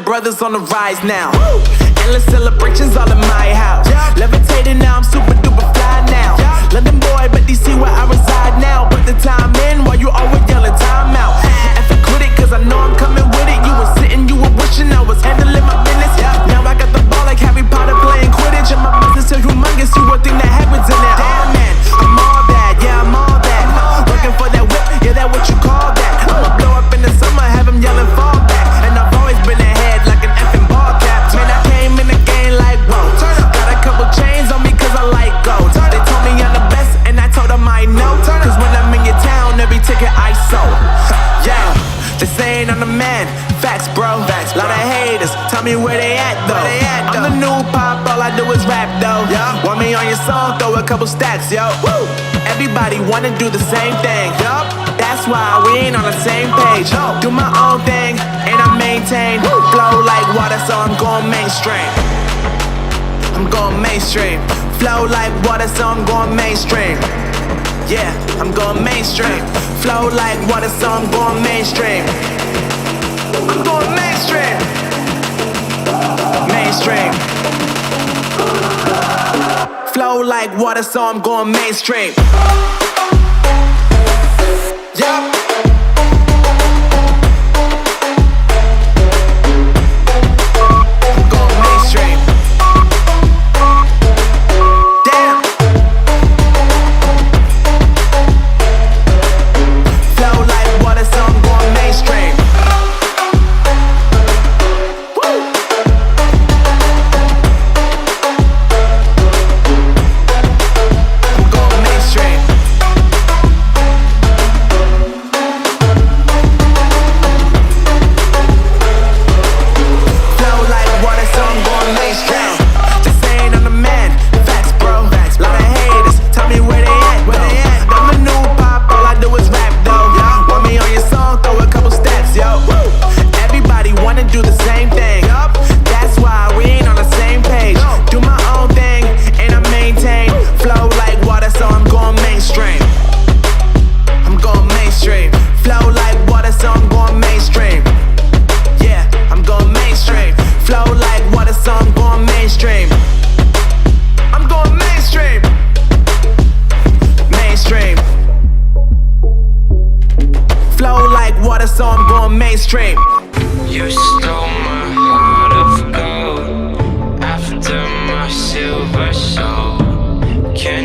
brothers on the rise now. Endless celebrations all in my house. Levitating now, I'm super duper fly now. London boy, but DC where I reside now. Put the time in while you always yelling time out. And for quit it, cause I know I'm coming with it. You were sitting, you were wishing I was handling my business. Now I got the ball like Harry Potter playing Quidditch. And my business is humongous, you would think that happens in there. Damn man, I'm all that, yeah I'm all that. Working for that whip, yeah that what you call that. I'ma blow up in the summer, have them yelling fall back. And I've always been ahead like an effing ball cap. Man, I came in the game like whoa. Got a couple chains on me cause I like gold. They told me I'm the best and I told them I know. Cause when I'm in your town, every ticket I sold. Yeah, they saying I'm the man. Facts, bro. Facts, lot of haters. Tell me where they at though. I'm the new pop, all I do is rap though. Want me on your song? Throw a couple stacks, yo. Woo! Everybody wanna do the same thing. That's why we ain't on the same page. Do my own thing and I maintain. Flow like water, so I'm going mainstream. I'm going mainstream. Flow like water, so I'm going mainstream. Yeah, I'm going mainstream. Flow like water, so I'm going mainstream. I'm going mainstream. Mainstream. Flow like water, so I'm going mainstream. Yeah. I'm going mainstream. Damn. Flow like water, so I'm going mainstream. So I'm going mainstream. You stole my heart of gold after my silver soul. Can't